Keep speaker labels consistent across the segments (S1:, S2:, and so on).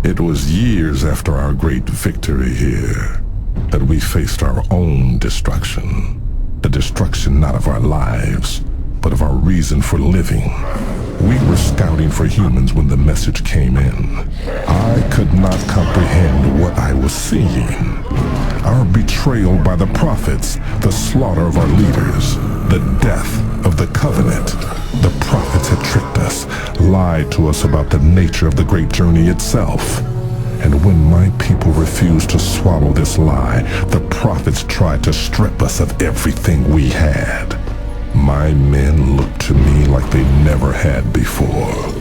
S1: It was years after our great victory here that we faced our own destruction. The destruction not of our lives, but of our reason for living. We were scouting for humans when the message came in. I could not comprehend what I was seeing. Our betrayal by the prophets, the slaughter of our leaders, the death of the covenant. The prophets had tricked us, lied to us about the nature of the great journey itself. And when my people refused to swallow this lie, the prophets tried to strip us of everything we had. My men looked to me like they never had before,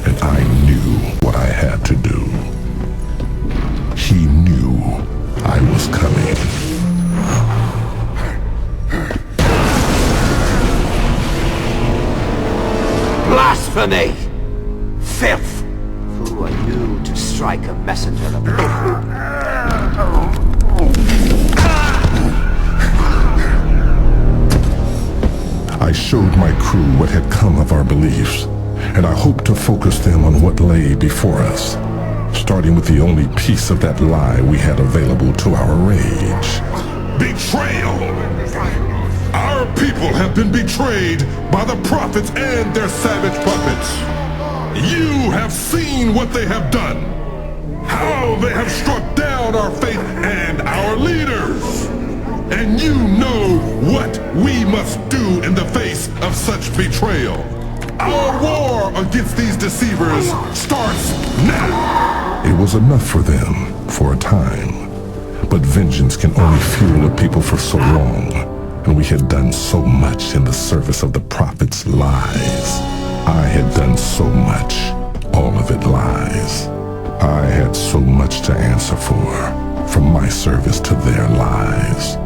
S1: and I knew what I had to do. He knew I was coming.
S2: Blasphemy! Filth! Who are you to strike a messenger of God?
S1: I showed my crew what had come of our beliefs, and I hoped to focus them on what lay before us, starting with the only piece of that lie we had available to our rage. Betrayal! Our people have been betrayed by the prophets and their savage puppets. You have seen what they have done, how they have struck down our faith and our leaders. And you know what we must do in the face of such betrayal. Our war against these deceivers starts now. It was enough for them for a time, but vengeance can only fuel a people for so long, and we had done so much in the service of the prophets' lies. I had done so much, all of it lies. I had so much to answer for, from my service to their lies.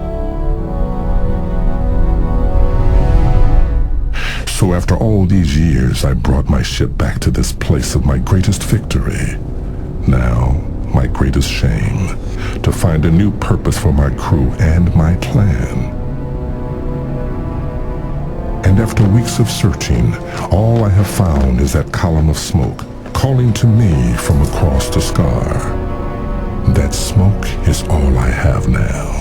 S1: So after all these years, I brought my ship back to this place of my greatest victory. Now, my greatest shame, to find a new purpose for my crew and my clan. And after weeks of searching, all I have found is that column of smoke calling to me from across the scar. That smoke is all I have now.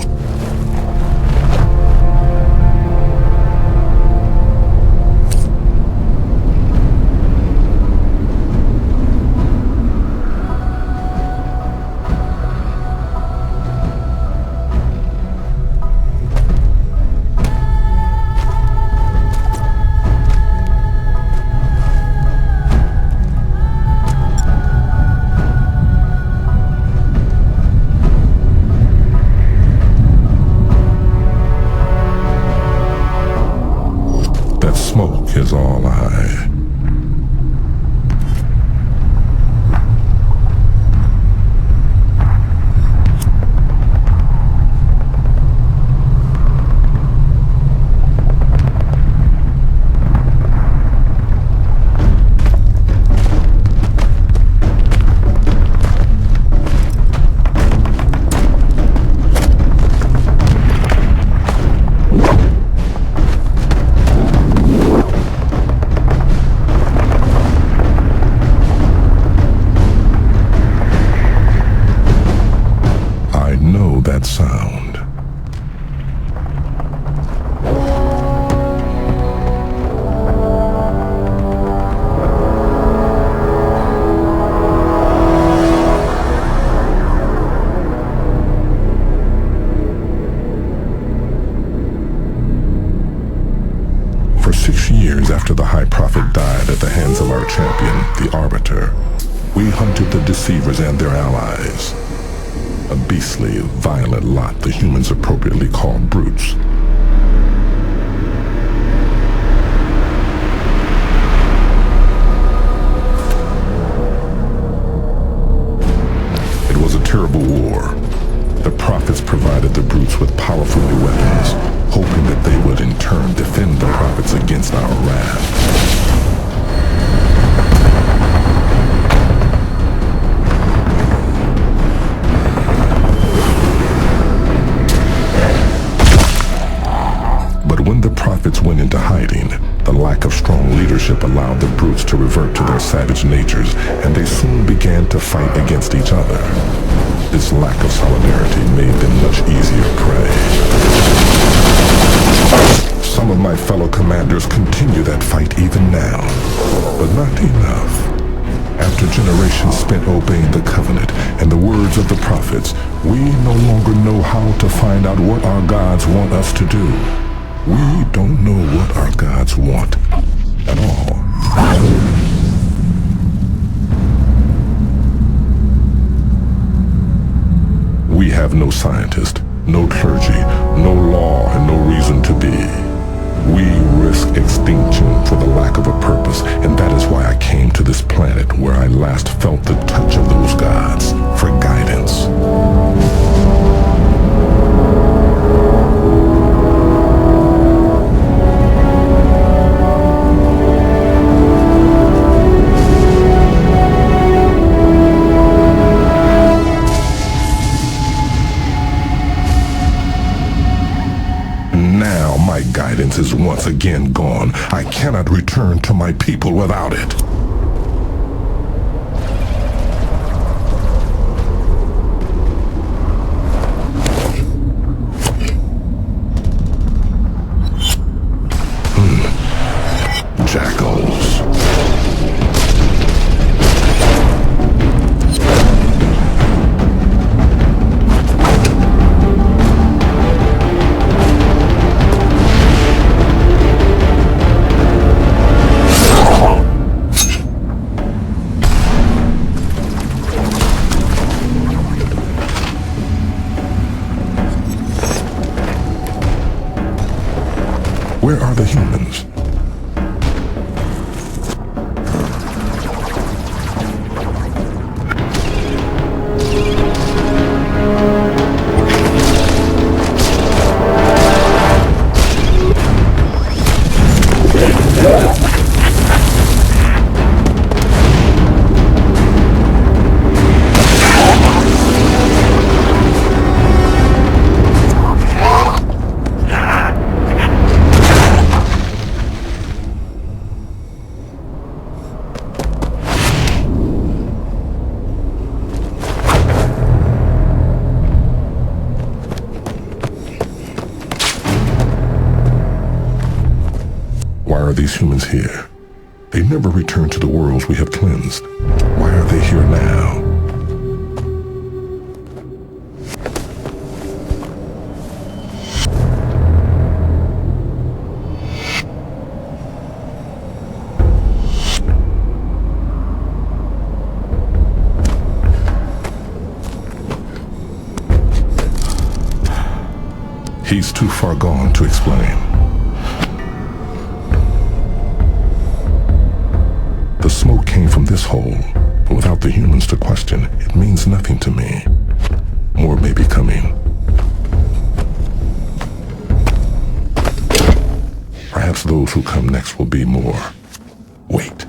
S1: Smoke is all I... that sound. For 6 years after the High Prophet died at the hands of our champion, the Arbiter, we hunted the deceivers and their allies. A beastly, violent lot the humans appropriately call brutes. It was a terrible war. The prophets provided the brutes with powerful new weapons, hoping that they would in turn defend the prophets against our wrath. But when the prophets went into hiding, the lack of strong strong leadership allowed the brutes to revert to their savage natures, and they soon began to fight against each other. This lack of solidarity made them much easier prey. Some of my fellow commanders continue that fight even now, but not enough. After generations spent obeying the covenant and the words of the prophets, we no longer know how to find out what our gods want us to do. We don't know what our gods want at all. We have no scientist, no clergy, no law, and no reason to be. We risk extinction for the lack of a purpose, and that is why I came to this planet where I last felt the touch of those gods for guidance. Now my guidance is once again gone. I cannot return to my people without it. Jackals. Where are the humans? Why are these humans here? They never return to the worlds we have cleansed. Why are they here now? He's too far gone to explain. The smoke came from this hole, but without the humans to question, it means nothing to me. More may be coming. Perhaps those who come next will be more. Wait.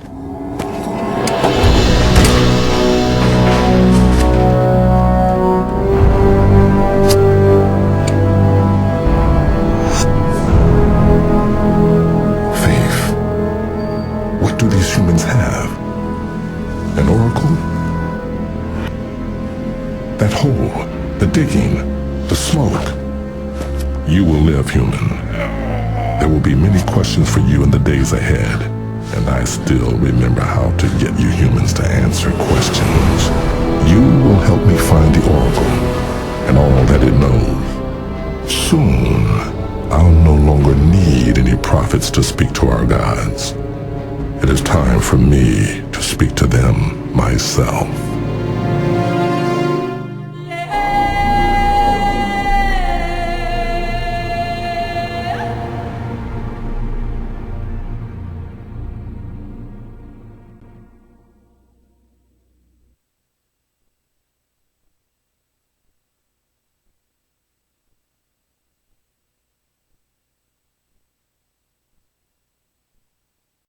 S1: What do these humans have? An oracle? That hole, the digging, the smoke. You will live, human. There will be many questions for you in the days ahead, and I still remember how to get you humans to answer questions. You will help me find the oracle and all that it knows. Soon, I'll no longer need any prophets to speak to our gods. It is time for me to speak to them myself.